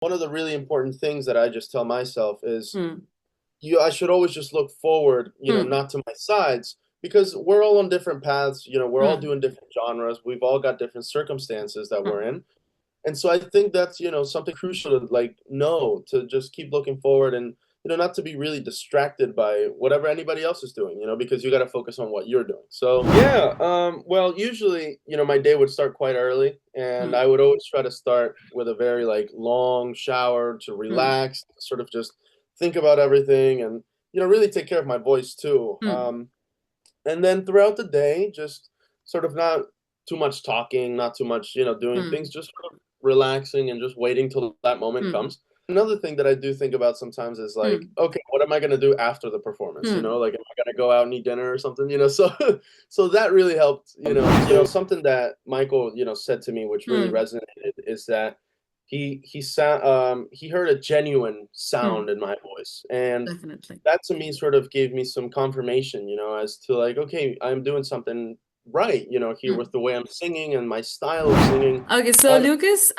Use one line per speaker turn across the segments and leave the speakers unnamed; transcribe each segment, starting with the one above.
one of the really important things that I just tell myself is
Hmm.
I should always just look forward,
Hmm.
not to my sides, because we're all on different paths, we're all
Hmm.
doing different genres, we've all got different circumstances that we're
Hmm.
in. And so I think that's, something crucial to like know to just keep looking forward and not to be really distracted by whatever anybody else is doing, because you got to focus on what you're doing. So, yeah, well, usually, my day would start quite early and
Hmm.
I would always try to start with a very like long shower to
Hmm.
relax, sort of just think about everything and really take care of my voice too.
Hmm.
And then throughout the day, just sort of not too much talking, not too much, doing
Hmm.
things, just sort of relaxing and just waiting till that moment
Hmm.
comes. Another thing that I do think about sometimes is like,
Hmm.
okay, what am I gonna do after the performance?
Hmm.
Like, am I gonna go out and eat dinner or something? So, so that really helped. Something that Michael, said to me, which really
Hmm.
resonated, is that he heard a genuine
Hmm.
sound in my voice, and
Definitely.
that to me sort of gave me some confirmation, as to like, okay, I'm doing something right, here
Hmm.
with the way I'm singing and my style of singing.
Okay, so
Um,
Lucas,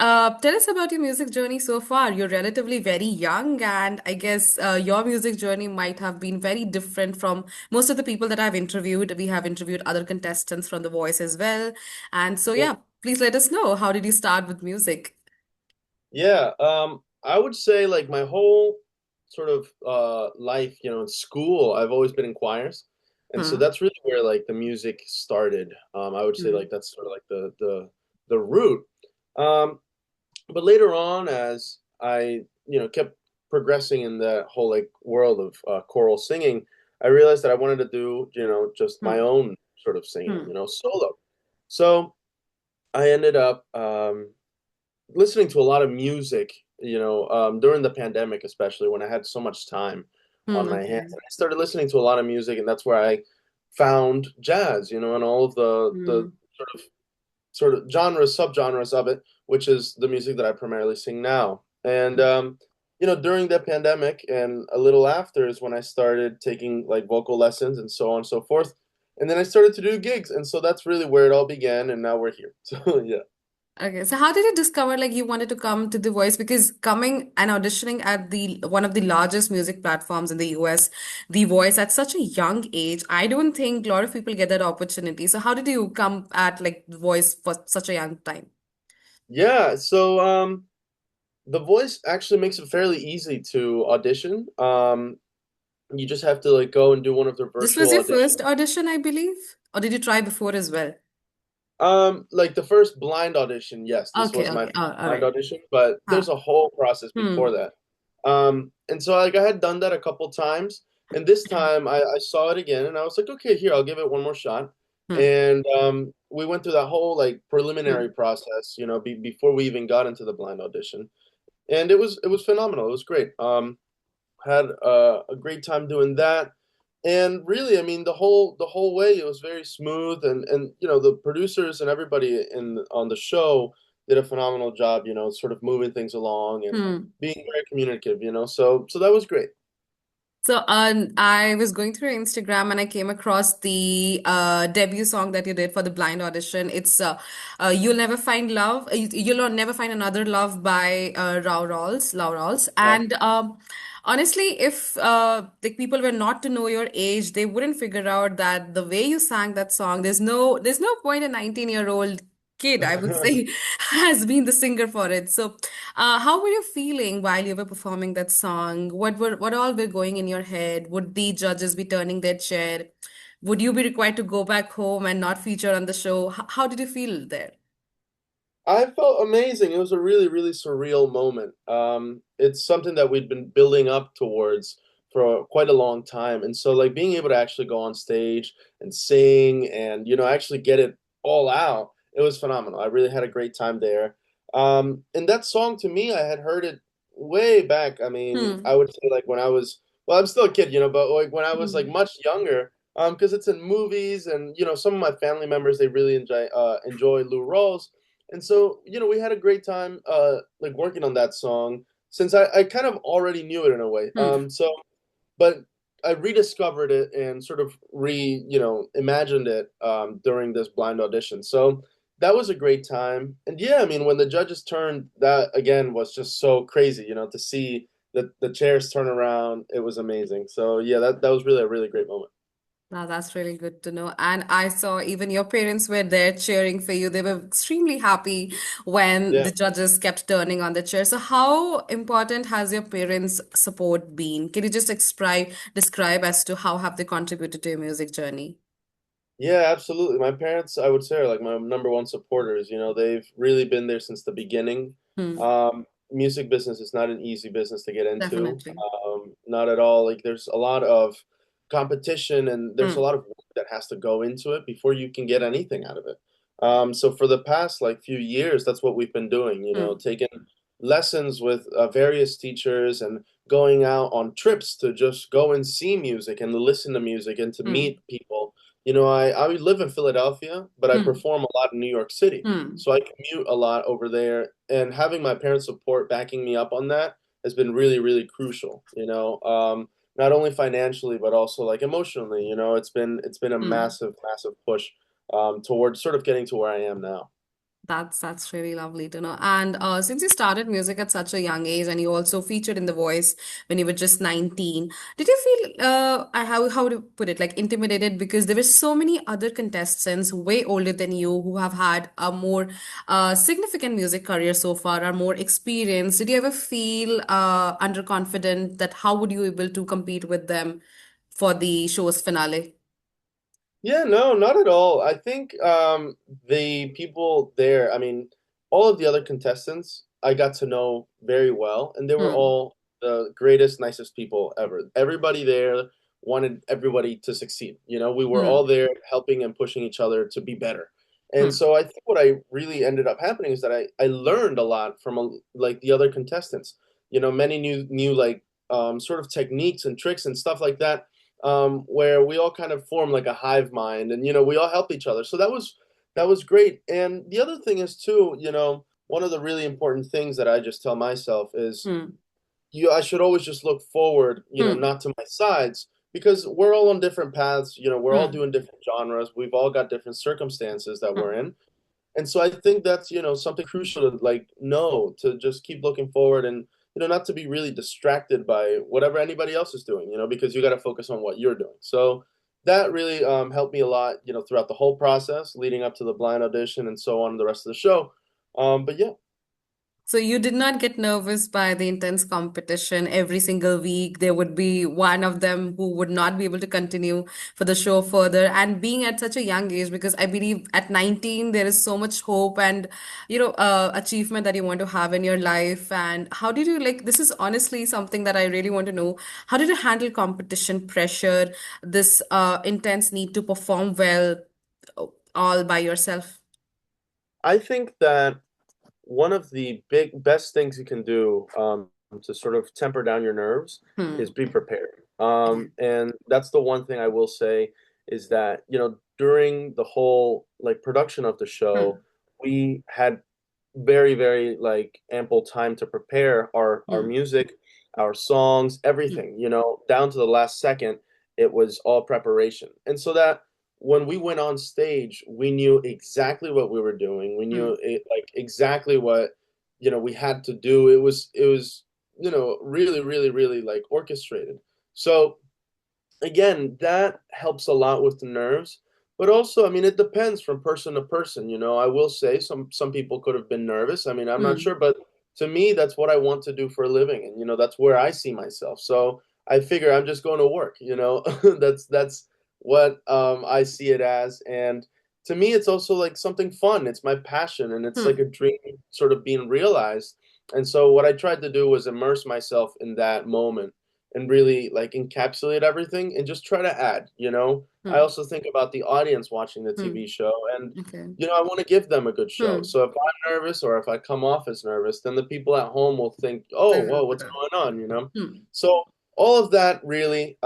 tell us about your music journey so far. You're relatively very young, and I guess your music journey might have been very different from most of the people that I've interviewed. We have interviewed other contestants from The Voice as well. And so,
yeah,
yeah, please let us know, how did you start with music?
yeah, I would say like my whole sort of life, in school, I've always been in choirs, and so
Hmm.
that's really where like the music started. I would say
Hmm.
like that's sort of like the root. Um, but later on, as I kept progressing in that whole like world of choral singing, I realized that I wanted to do just my
Hmm.
own sort of singing,
Hmm.
solo. So I ended up listening to a lot of music, during the pandemic, especially when I had so much time on
Hmm.
my hands.
Okay.
And I started listening to a lot of music, and that's where I found jazz, and all of the
Hmm.
sort of genres, subgenres of it, which is the music that I primarily sing now. And during the pandemic and a little after is when I started taking like vocal lessons and so on and so forth. And then I started to do gigs, and so that's really where it all began. And now we're here. So yeah.
Okay, so how did you discover like you wanted to come to The Voice? Because coming and auditioning at the one of the largest music platforms in the US, The Voice, at such a young age, I don't think a lot of people get that opportunity. So how did you come at like The Voice for such a young time?
Yeah, so The Voice actually makes it fairly easy to audition. You just have to like go and do one of their
This was
virtual
your
auditions.
first audition, I believe, or did you try before as well?
Like the first blind audition, yes, this
Okay,
was my
okay,
first
all
blind
right.
audition, but
Huh.
there's a whole process before
Hmm.
that. And so like I had done that a couple times, and this time I saw it again, and I was like, okay, here, I'll give it one more shot.
Hmm.
And we went through that whole like preliminary
Hmm.
process, before we even got into the blind audition, and it was phenomenal. It was great. Had a great time doing that, and really, I mean, the whole way it was very smooth, and the producers and everybody in on the show did a phenomenal job, sort of moving things along and
Hmm.
being very communicative, so that was great.
So I was going through your Instagram and I came across the debut song that you did for the blind audition. It's "You'll Never Find Love." You'll never find another love by Rau Rawls.
Yeah.
And honestly, if like people were not to know your age, they wouldn't figure out that the way you sang that song. There's no point a 19-year-old kid, I would say, has been the singer for it. So how were you feeling while you were performing that song? What all were going in your head? Would the judges be turning their chair? Would you be required to go back home and not feature on the show? How did you feel there?
I felt amazing. It was a really, really surreal moment. It's something that we'd been building up towards for quite a long time. And so like being able to actually go on stage and sing and, actually get it all out, it was phenomenal. I really had a great time there. And that song to me, I had heard it way back. I mean,
Hmm.
I would say like when I was, well, I'm still a kid, but like when I was like
Hmm.
much younger, because it's in movies and, some of my family members, they really enjoy Lou Rawls. And so, we had a great time like working on that song since I kind of already knew it in a way.
Hmm.
But I rediscovered it and sort of imagined it during this blind audition. So that was a great time. And yeah, I mean, when the judges turned, that again was just so crazy, to see the chairs turn around. It was amazing. So yeah, that was really a really great moment.
Now that's really good to know. And I saw even your parents were there cheering for you. They were extremely happy when
Yeah.
the judges kept turning on the chair. So how important has your parents' support been? Can you just describe as to how have they contributed to your music journey?
Yeah, absolutely. My parents, I would say, are like my number one supporters. They've really been there since the beginning.
Hmm.
Music business is not an easy business to get into.
Definitely.
Not at all. Like there's a lot of competition and there's a
Hmm.
lot of work that has to go into it before you can get anything out of it. So for the past like few years, that's what we've been doing,
Hmm.
taking lessons with various teachers and going out on trips to just go and see music and listen to music and to
Hmm.
meet people. I live in Philadelphia, but I
Hmm.
perform a lot in New York City.
Hmm.
So I commute a lot over there, and having my parents' support backing me up on that has been really, really crucial. Not only financially but also like emotionally. It's been a
Hmm.
massive, massive push towards sort of getting to where I am now.
That's really lovely to know. And since you started music at such a young age, and you also featured in The Voice when you were just 19, did you feel how to put it, like intimidated because there were so many other contestants way older than you who have had a more significant music career so far, are more experienced? Did you ever feel underconfident that how would you able to compete with them for the show's finale?
Yeah, no, not at all. I think the people there, I mean, all of the other contestants I got to know very well, and they were
Hmm.
all the greatest, nicest people ever. Everybody there wanted everybody to succeed. We were all
Hmm.
there helping and pushing each other to be better. And
Hmm.
so I think what I really ended up happening is that I learned a lot from like the other contestants. Many new like sort of techniques and tricks and stuff like that where we all kind of form like a hive mind, and we all help each other. So that was great. And the other thing is too, one of the really important things that I just tell myself is
Hmm.
I should always just look forward,
Hmm.
not to my sides, because we're all on different paths. We're all
Hmm.
doing different genres. We've all got different circumstances that we're
Hmm.
in. And so I think that's, something crucial to like know, to just keep looking forward and, not to be really distracted by whatever anybody else is doing, because you got to focus on what you're doing. So that really helped me a lot, throughout the whole process leading up to the blind audition and so on, the rest of the show. But yeah.
So you did not get nervous by the intense competition every single week. There would be one of them who would not be able to continue for the show further. And being at such a young age, because I believe at 19 there is so much hope and achievement that you want to have in your life. And how did you like? This is honestly something that I really want to know. How did you handle competition pressure, this intense need to perform well, all by yourself?
I think that one of the best things you can do to sort of temper down your nerves is
Hmm.
be prepared.
Yeah.
And that's the one thing I will say is that, during the whole like production of the show,
Hmm.
we had very, very like ample time to prepare our
Hmm.
music, our songs,
Hmm.
everything, down to the last second. It was all preparation. And so that when we went on stage, we knew exactly what we were doing. We
Hmm.
knew it, like exactly what we had to do. It was really, really, really like orchestrated. So again, that helps a lot with the nerves. But also, I mean, it depends from person to person. I will say some people could have been nervous. I mean, I'm not
Hmm.
sure, but to me, that's what I want to do for a living, and that's where I see myself. So I figure I'm just going to work. That's what I see it as, and to me, it's also like something fun. It's my passion, and it's like
Hmm.
a dream sort of being realized. And so, what I tried to do was immerse myself in that moment and really like encapsulate everything and just try to add. I
Hmm.
also think about the audience watching the
Hmm.
TV show, and
Okay.
I want to give them a good show.
Hmm.
So if I'm nervous or if I come off as nervous, then the people at home will think, oh,
Very
whoa, what's
better.
going on?
Hmm.
So all of that really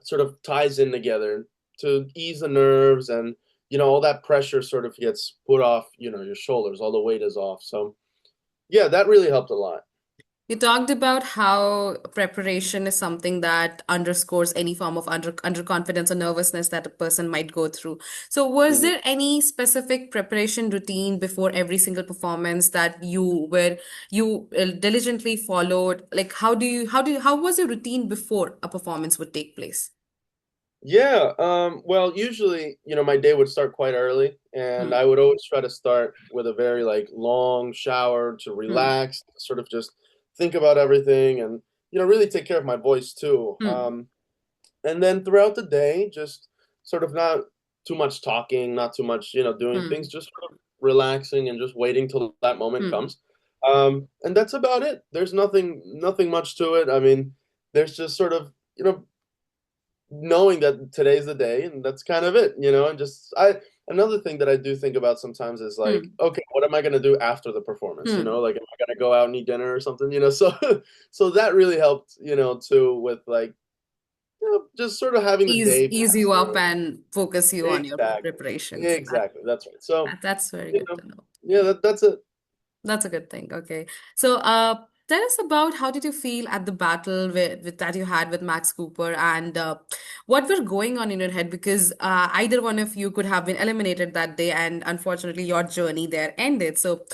sort of ties in together to ease the nerves, and all that pressure sort of gets put off your shoulders, all the weight is off. So yeah, that really helped a lot.
You talked about how preparation is something that underscores any form of underconfidence or nervousness that a person might go through. So, was
Mhm.
there any specific preparation routine before every single performance that you diligently followed? Like, how was your routine before a performance would take place?
Yeah, well, usually, my day would start quite early, and
Hmm.
I would always try to start with a very like long shower to
Hmm.
relax, sort of just think about everything and, really take care of my voice too.
Hmm.
And then throughout the day, just sort of not too much talking, not too much, doing things,
Hmm.
just sort of relaxing and just waiting till that moment
Hmm.
comes. And that's about it. There's nothing much to it. I mean, there's just sort of, knowing that today's the day and that's kind of it, and just I another thing that I do think about sometimes is like,
Hmm.
okay, what am I going to do after the performance,
Hmm.
like am I going to go out and eat dinner or something, so so that really helped, too, with like, just sort of having the day
Ease you
pass
up
through.
and focus you on your
Exactly.
preparations.
Exactly. That's right. So,
That's very
you
good
know,
to know.
yeah, that's it.
That's a good thing. Okay. So, tell us about how did you feel at the battle with that you had with Max Cooper and what were going on in your head? Because either one of you could have been eliminated that day, and unfortunately, your journey there ended. So,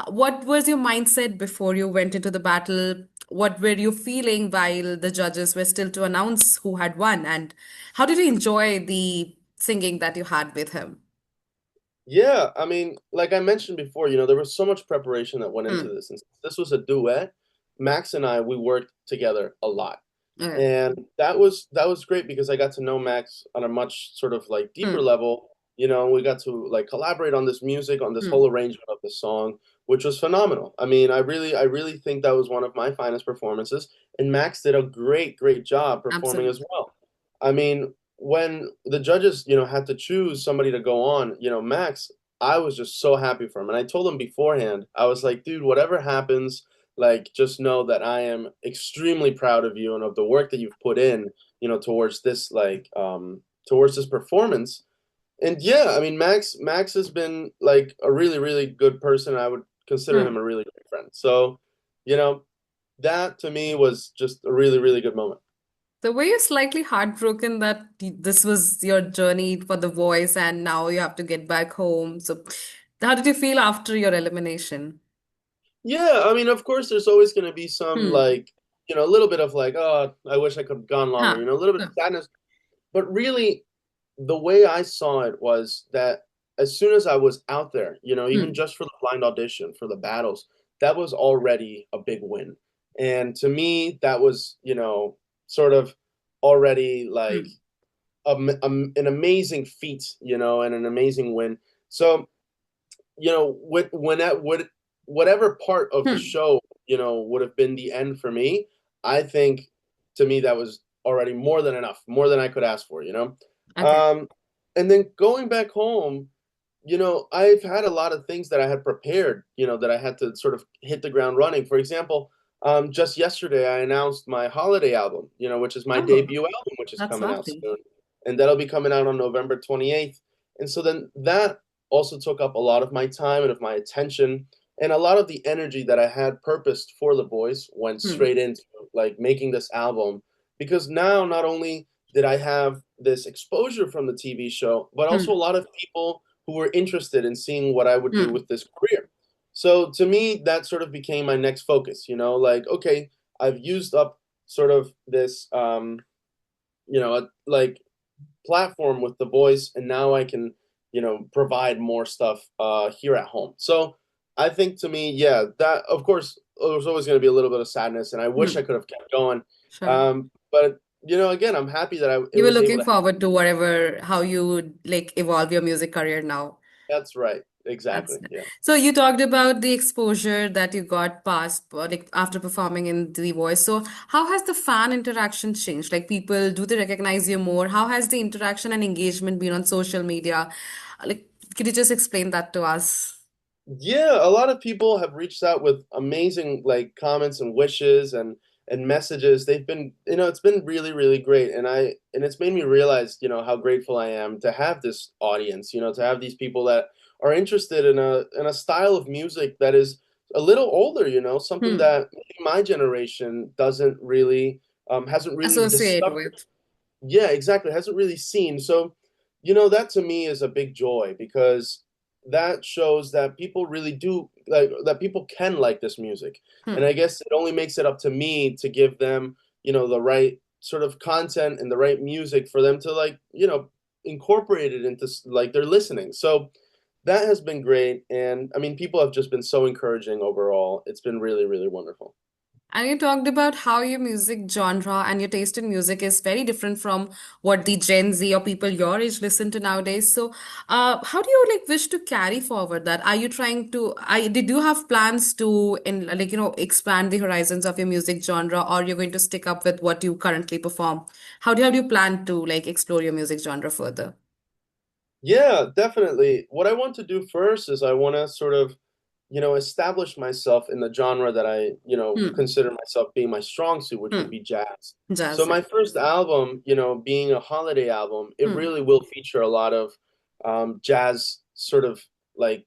what was your mindset before you went into the battle? What were you feeling while the judges were still to announce who had won? And how did you enjoy the singing that you had with him?
Yeah, I mean, like I mentioned before, there was so much preparation that went into
Hmm.
this. And since this was a duet, Max and I, we worked together a lot.
Okay.
And that was great because I got to know Max on a much sort of like deeper
Hmm.
level. We got to like collaborate on this music, on this whole
Hmm.
arrangement of the song, which was phenomenal. I mean, I really think that was one of my finest performances, and Max did a great job performing as
Absolutely.
well. I mean, when the judges, had to choose somebody to go on, Max, I was just so happy for him. And I told him beforehand, I was like, dude, whatever happens, like just know that I am extremely proud of you and of the work that you've put in, towards this towards this performance. And yeah, I mean, Max has been like a really good person. I would consider him
Hmm.
a really good friend. So, you know, that to me was just a really good moment.
The way you're slightly heartbroken that this was your journey for the voice and now you have to get back home. So, how did you feel after your elimination?
Yeah, I mean, of course, there's always going to be some
Hmm.
like, a little bit of like, oh, I wish I could have gone longer,
Huh.
a little bit of
Huh.
sadness. But really, the way I saw it was that as soon as I was out there, even
Hmm.
just for the blind audition, for the battles, that was already a big win. And to me, that was, sort of already like
Hmm.
an amazing feat, and an amazing win. So, whatever part of the
Hmm.
show, would have been the end for me, I think to me that was already more than enough, more than I could ask for,
Okay.
Um, and then going back home, I've had a lot of things that I had prepared, that I had to sort of hit the ground running. For example, just yesterday I announced my holiday album, which is my
Oh,
debut album, which is
that's
coming out
lovely.
soon. And that'll be coming out on November 28th. And so then that also took up a lot of my time and of my attention. And a lot of the energy that I had purposed for The Voice went
Hmm.
straight into like making this album. Because now not only did I have this exposure from the TV show, but also a
Hmm.
lot of people who were interested in seeing what I would do
Hmm.
with this career. So to me, that sort of became my next focus, like, okay, I've used up sort of this, like platform with The Voice, and now I can, provide more stuff here at home. So I think to me, yeah, that of course there's always going to be a little bit of sadness, and I wish I
Hmm.
could have kept going.
Sure.
But again, I'm happy that it
You were
was able
looking
to.
forward to whatever, how you would like evolve your music career now.
That's right,
That's
exactly,
it.
yeah.
So you talked about the exposure that you got past, like after performing in The Voice. So how has the fan interaction changed? Like people, do they recognize you more? How has the interaction and engagement been on social media? Like, could you just explain that to us?
Yeah, a lot of people have reached out with amazing like comments and wishes and messages. They've been, it's been really great, and it's made me realize, how grateful I am to have this audience, to have these people that are interested in a style of music that is a little older, something
Hmm.
that maybe my generation doesn't really hasn't really
Associate
discovered.
with.
Yeah, exactly. Hasn't really seen. So, that to me is a big joy because that shows that people really do like that people can like this music. And
Hmm.
I guess it only makes it up to me to give them, the right sort of content and the right music for them to like, incorporate it into like their listening. So that has been great. And I mean, people have just been so encouraging overall. It's been really, really wonderful.
And you talked about how your music genre and your taste in music is very different from what the Gen Z or people your age listen to nowadays. So, how do you like wish to carry forward that? Are you trying to? Did you have plans to in like expand the horizons of your music genre, or you're going to stick up with what you currently perform? How do you plan to like explore your music genre further?
Yeah, definitely. What I want to do first is I want to sort of, establish myself in the genre that I,
Hmm.
consider myself being my strong suit, which would
Hmm.
be jazz. So
Jazz.
my first album, being a holiday album, it
Hmm.
really will feature a lot of jazz sort of like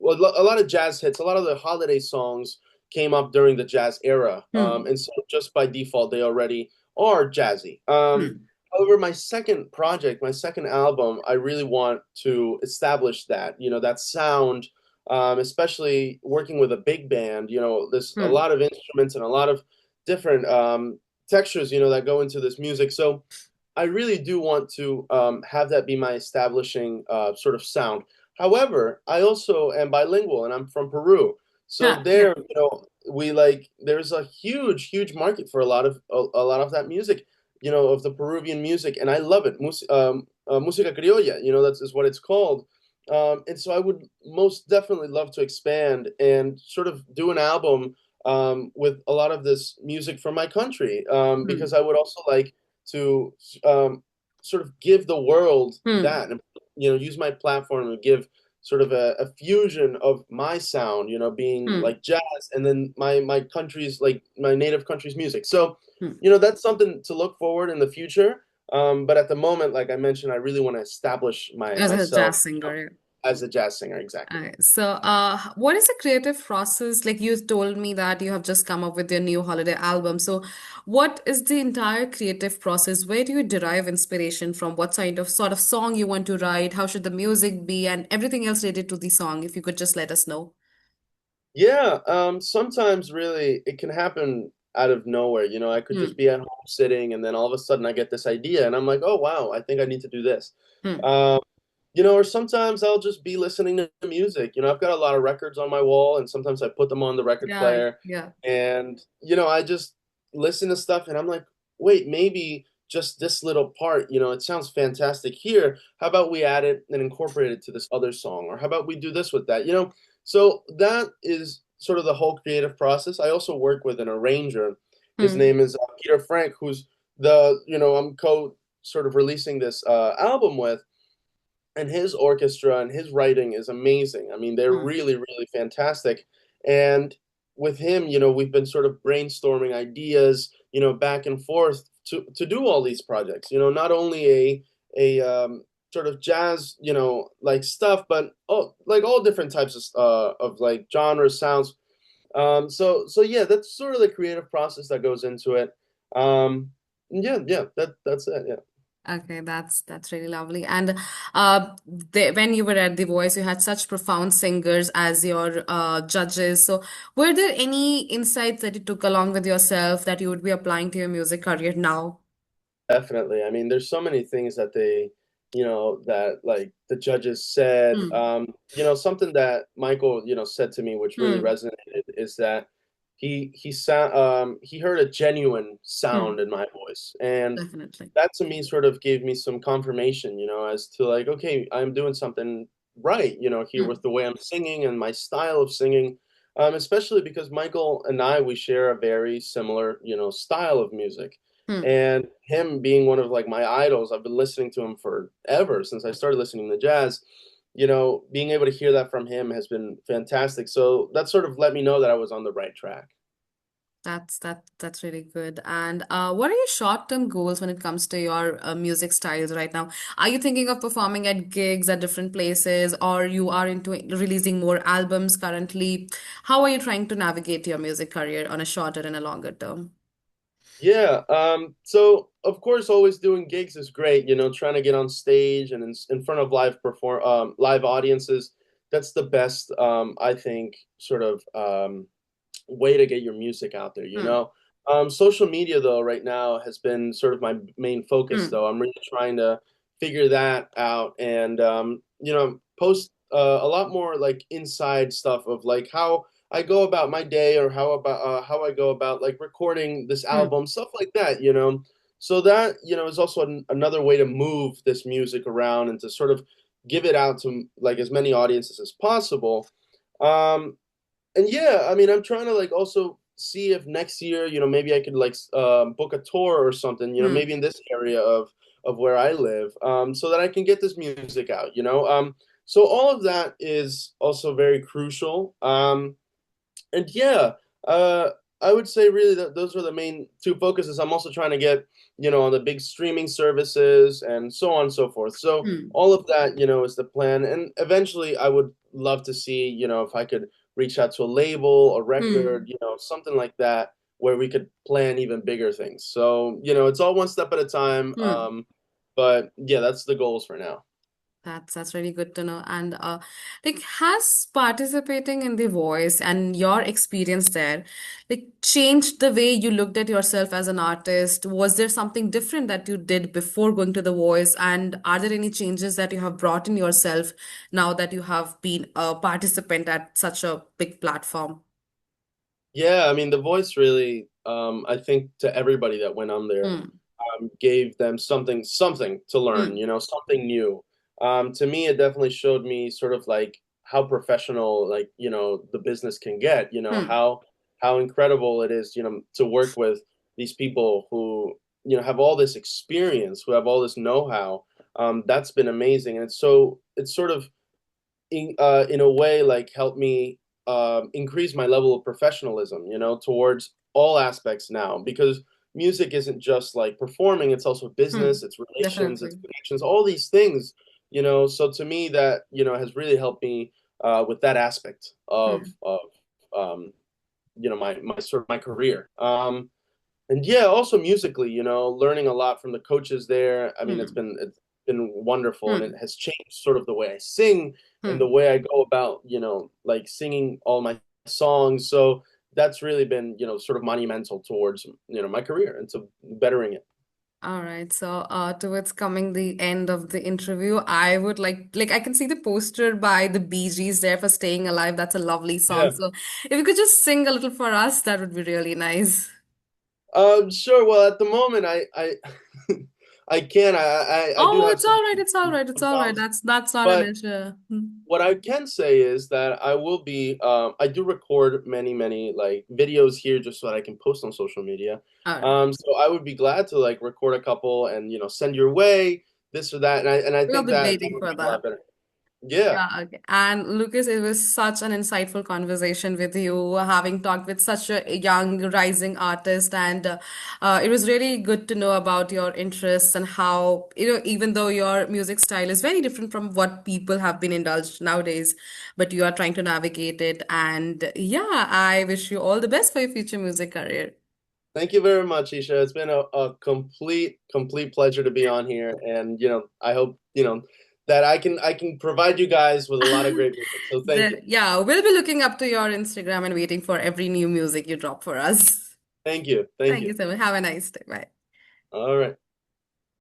a lot of jazz hits, a lot of the holiday songs came up during the jazz era,
Hmm.
and so just by default they already are jazzy.
Hmm.
However, my second project, my second album, I really want to establish that, that sound, especially working with a big band. There's a
Hmm.
lot of instruments and a lot of different textures, that go into this music. So I really do want to have that be my establishing sort of sound. However, I also am bilingual and I'm from Peru. So
Yeah. Yeah.
there, we like there's a huge, huge market for a lot of that music, of the Peruvian music, and I love it. Música criolla, that's is what it's called. And so I would most definitely love to expand and sort of do an album with a lot of this music from my country, because
Hmm.
I would also like to sort of give the world
Hmm.
that, and use my platform to give sort of a fusion of my sound, being
Hmm.
like jazz, and then my country's like my native country's music. So
Hmm.
that's something to look forward in the future. But at the moment, like I mentioned, I really want to establish
As a
myself
jazz singer.
as a jazz singer. Exactly.
So, what is the creative process? Like you told me that you have just come up with your new holiday album. So, what is the entire creative process? Where do you derive inspiration from? What sort of song you want to write? How should the music be, and everything else related to the song? If you could just let us know.
Yeah, sometimes really it can happen out of nowhere. I could just
Hmm.
be at home sitting, and then all of a sudden I get this idea, and I'm like, oh wow, I think I need to do this.
Hmm.
Um, or sometimes I'll just be listening to music. I've got a lot of records on my wall, and sometimes I put them on the record
Yeah.
player,
Yeah.
and I just listen to stuff, and I'm like, wait, maybe just this little part, it sounds fantastic here. How about we add it and incorporate it to this other song, or how about we do this with that? So that is sort of the whole creative process. I also work with an arranger. His
Hmm.
name is Peter Frank, who's the I'm co sort of releasing this album with, and his orchestra and his writing is amazing. I mean, they're
Hmm.
really, really fantastic. And with him, we've been sort of brainstorming ideas, back and forth to do all these projects. Not only a sort of jazz, like stuff, but like all different types of like genres, sounds. So yeah, that's sort of the creative process that goes into it. Yeah, yeah, that's it. Yeah.
Okay, that's really lovely. And when you were at The Voice, you had such profound singers as your judges. So, were there any insights that you took along with yourself that you would be applying to your music career now?
Definitely. I mean, there's so many things that that like the judges said.
Hmm.
Something that Michael, said to me, which really
Hmm.
resonated, is that he heard a genuine
Hmm.
sound in my voice, and
Definitely.
that to me sort of gave me some confirmation, as to like, okay, I'm doing something right, here
Hmm.
with the way I'm singing and my style of singing. Especially because Michael and we share a very similar, style of music.
Hmm.
And him being one of like my idols, I've been listening to him forever since I started listening to jazz. Being able to hear that from him has been fantastic. So that sort of let me know that I was on the right track.
That's really good. And what are your short-term goals when it comes to your music styles right now? Are you thinking of performing at gigs at different places, or you are into releasing more albums currently? How are you trying to navigate your music career on a shorter and a longer term?
Yeah, so of course, always doing gigs is great. Trying to get on stage and in front of live audiences. That's the best, I think, sort of way to get your music out there, you
Hmm.
know? Social media, though, right now has been sort of my main focus,
Hmm.
though. I'm really trying to figure that out and, post a lot more like inside stuff of like how I go about my day or how I go about like recording this
Hmm.
album, stuff like that. So that, is also another way to move this music around and to sort of give it out to like as many audiences as possible. Um, and yeah, I mean, I'm trying to like also see if next year, maybe I could like book a tour or something,
Hmm.
maybe in this area of where I live, so that I can get this music out. So all of that is also very crucial. And yeah, uh, I would say really that those are the main two focuses. I'm also trying to get, on the big streaming services and so on and so forth. So
Hmm.
all of that, is the plan. And eventually I would love to see, if I could reach out to a label, a record,
Hmm.
something like that, where we could plan even bigger things. So, it's all one step at a time.
Hmm.
But yeah, that's the goals for now.
That's really good to know. And like, has participating in The Voice and your experience there, like, changed the way you looked at yourself as an artist? Was there something different that you did before going to The Voice? And are there any changes that you have brought in yourself now that you have been a participant at such a big platform?
Yeah, I mean, The Voice really, I think to everybody that went on there,
Hmm.
gave them something to learn,
Hmm.
something new. To me, it definitely showed me sort of like how professional, like, the business can get,
Hmm.
how incredible it is, to work with these people who, have all this experience, who have all this know-how. That's been amazing. And it's sort of in a way like help me increase my level of professionalism, towards all aspects now because music isn't just like performing, it's also
Hmm.
business, it's relations, it's
Definitely.
connections, all these things, so to me that, has really helped me with that aspect
Hmm.
of um, my sort of my career. And yeah, also musically, learning a lot from the coaches there. I mean,
Hmm.
it's been wonderful, and it
Hmm.
has changed sort of the way I sing and the
Hmm.
way I go about, like singing all my songs. So that's really been, sort of monumental towards, my career and to bettering it.
All right, so towards coming the end of the interview, I would like I can see the poster by the Bee Gees there for Staying Alive. That's a lovely song.
Yeah.
So if you could just sing a little for us, that would be really nice.
Sure. Well, at the moment, I I can. I do
Oh,
have
it's all
some
right. It's all right. It's
some
all right.
problems,
That's not an
but
issue. Hmm.
what I can say is that I will be I do record many like videos here just so that I can post on social media.
All right.
So I would be glad to like record a couple and send your way this or that, and I
We'll
think
be
that
waiting
would
for
be a lot
that.
better. Yeah.
Yeah, okay. And Lucas, it was such an insightful conversation with you, having talked with such a young rising artist, and it was really good to know about your interests and how, even though your music style is very different from what people have been indulged nowadays, but you are trying to navigate it. And yeah, I wish you all the best for your future music career.
Thank you very much, Isha. It's been a complete pleasure to be on here, and I hope that I can provide you guys with a lot of great music. So thank you,
Yeah, we'll be looking up to your Instagram and waiting for every new music you drop for us.
thank you, thank
Thank you
you.
so much. Have a nice day. Bye.
All right.